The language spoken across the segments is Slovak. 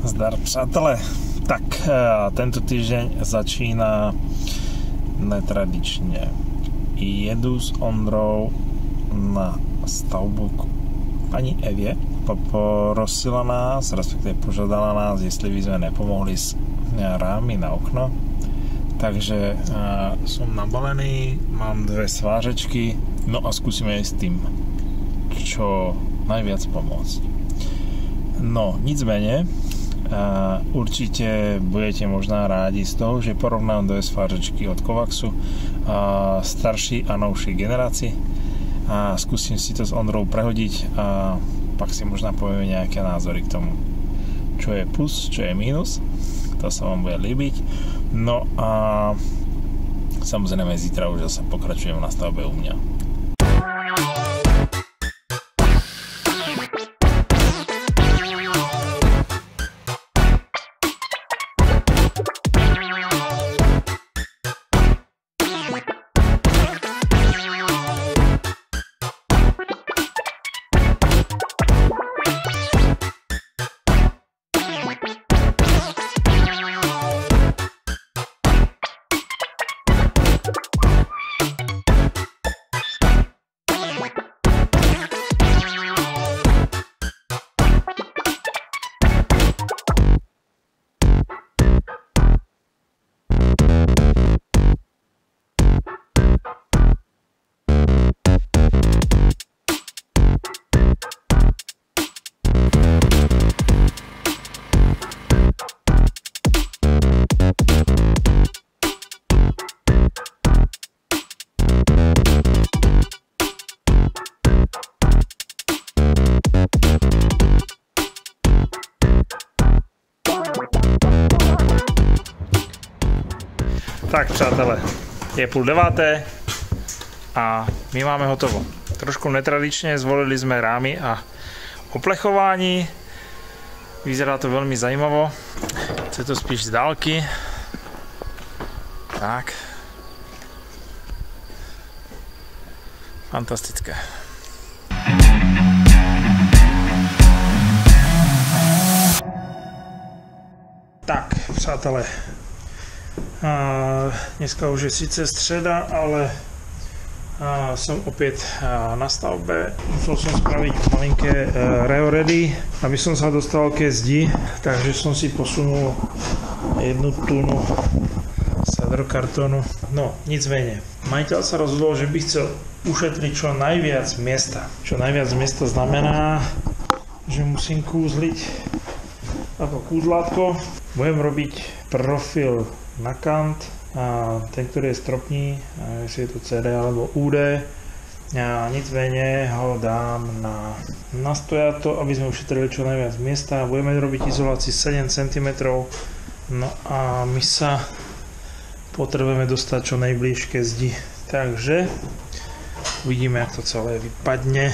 Zdar přátelé, tak tento týždeň začína netradične. Jedu s Ondrou na stavbu k pani Evie. Poprosila nás, respektíve požiadala nás, jestli by sme nepomohli s rámy na okno. Takže som nabalený, mám 2 svážečky, no a skúsime s tým čo najviac pomôcť. No, nicméně, určite budete možná rádi z toho, že porovnám 2 svážečky od Kovaxu, starší a novší generácii, a skúsim si to s Ondrou prehodiť a pak si možná povieme nejaké názory k tomu, čo je plus, čo je mínus. To sa vám bude líbiť. No a samozrejme zítra už zase pokračujem na stavbe u mňa. Tak přátelé, je 8:30 a my máme hotovo. Trošku netradične zvolili sme rámy a oplechování. Vyzerá to veľmi zajímavo. Chce to spíš z dálky. Tak. Fantastické. Tak, přátelé. Dneska už je síce středa, ale som opäť na stavbe. Musel som spraviť malinké reoredy, aby som sa dostal ke zdi, takže som si posunul 1 tunu sadrokartónu. No, nicméně, majiteľ sa rozhodol, že by chcel ušetriť čo najviac miesta. Čo najviac miesta znamená, že musím kúzliť ako kúzlátko. Budem robiť profil na kant, a ten, ktorý je stropní, jestli je to CD alebo UD, a nicméně ho dám na stojato, aby sme ušetrili čo najviac miesta. Budeme robiť izolácii 7 cm, no a my sa potrebujeme dostať čo najbližšie ke zdi, takže uvidíme, jak to celé vypadne.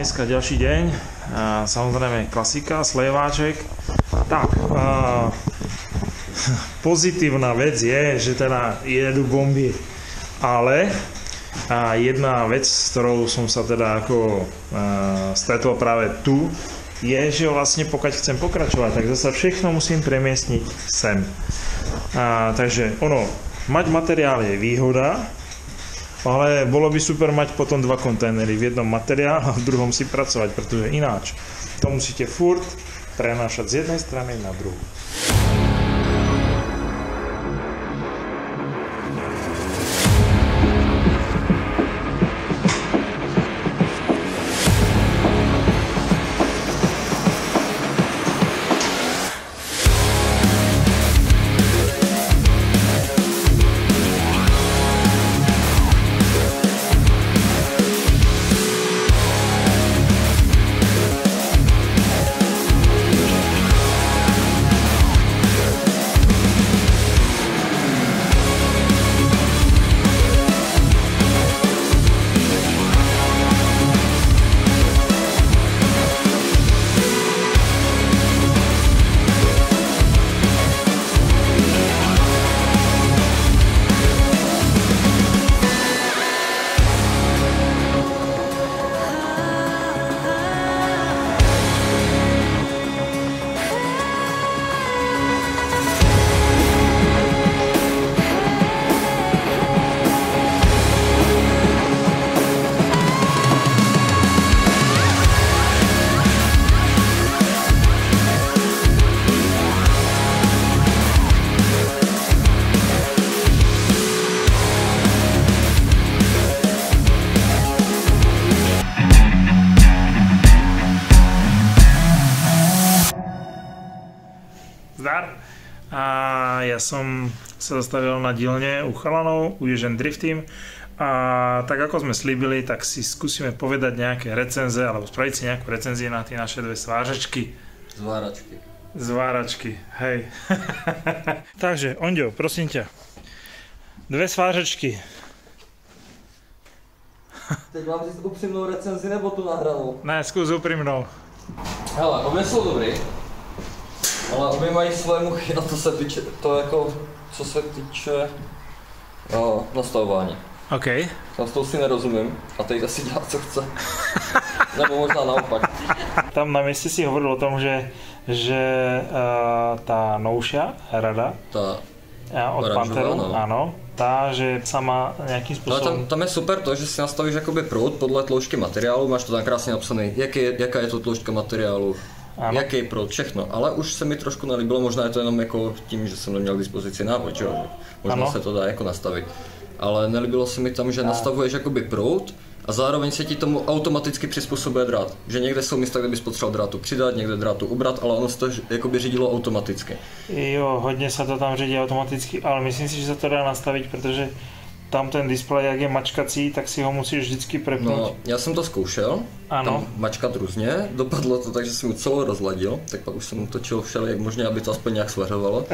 Dneska ďalší deň, samozrejme klasika, slieváček. Tak, pozitívna vec je, že teda jedú bomby, ale jedna vec, s ktorou som sa teda ako stretol práve tu, je, že vlastne pokud chcem pokračovať, tak zase všechno musím premiestniť sem. Takže ono, mať materiál je výhoda, ale bolo by super mať potom dva kontajnery, v jednom materiál a v druhom si pracovať, pretože ináč to musíte furt prenášať z jednej strany na druhú. Zdar. A ja som sa zastavil na dielne u chalanov, u Ježen Drift Team. A tak ako sme slíbili, tak si skúsime povedať nejaké recenze, alebo spraviť si nejakú recenziu na tie naše dve svážačky. Zváračky, hej. Takže, Onďo, prosím ťa. Dve svážačky. Teď mám říct upřímnou recenzi nebo tu nahranou? Ne, skús upřímnou. Hele, obě jsou dobrý, ale obě mají svoje muchy a co se týče nastavování. OK. Tam s tou si nerozumím a teď asi dělá, co chce. Nebo možná naopak. Tam na mieste si hovoril o tom, že tá novšia rada od Panteru, no. áno, tá, že sa má nejakým spôsobom... Ale tam je super to, že si nastavíš jakoby proud podle tloušťky materiálu, máš to tam krásně napsané, jaká je to tloušťka materiálu, ano. Jaký je proud, všechno, ale už se mi trošku nelíbilo, možná je to jenom jako tím, že jsem neměl k dispozici návod, že jo, možná se to dá jako nastavit, ale nelíbilo se mi tam, že nastavuješ jakoby proud a zároveň se ti tomu automaticky přizpůsobuje drát, že někde jsou místa, kde bys potřeboval drátu přidat, někde drátu ubrat, ale ono se to jakoby řídilo automaticky. Jo, hodně se to tam řídí automaticky, ale myslím si, že se to dá nastavit, protože tam ten displej, jak je mačkací, tak si ho musíš vždycky prepnout. No, já jsem to zkoušel, tam mačkat různě, dopadlo to tak, že jsem mu celou rozladil, tak pak už jsem mu točil všelijak možně, aby to aspoň nějak svařovalo.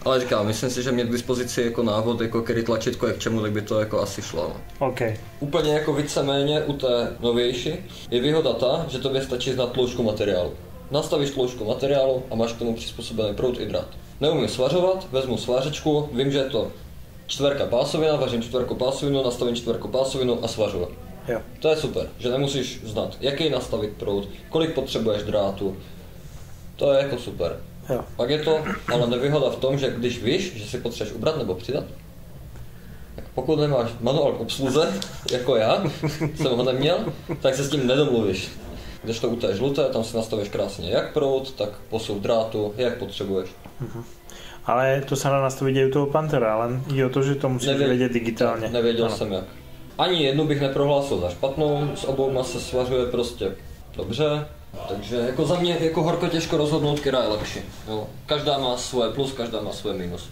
Ale říkám, myslím si, že mít k dispozici jako návod, jako který tlačítko je k čemu, tak by to jako asi šlo. Okay. Úplně jako víceméně u té novější je výhoda ta, že tobě stačí znát tloušťku materiálu. Nastavíš tloušťku materiálu a máš k tomu přizpůsobený proud i drát. Neumím svařovat, vezmu svářečku, vím, že je to čtverka pásovina, vařím čtverku pásovinu, nastavím čtverku pásovinu a svařu. Jo. To je super, že nemusíš znát, jaký nastavit proud, kolik potřebuješ drátu. To je jako super. Jo. Pak je to ale nevýhoda v tom, že když víš, že si potřebuješ ubrat nebo přidat, tak pokud nemáš manuál k obsluze, jako já, jsem ho neměl, tak se s tím nedomluvíš. Kdežto u té žluté, tam si nastavíš krásně jak proud, tak posun drátu, jak potřebuješ. Ale to sa dá nastaviť aj u toho Pantera, len je o to, že to musíš vedieť digitálne. Nevěděl jsem jak. Ani jednu bych neprohlásil za špatnou, s obouma se svařuje prostě dobře. Takže jako za mě jako horko těžko rozhodnout, která je lepší. Jo. Každá má svoje plus, každá má svoje minus.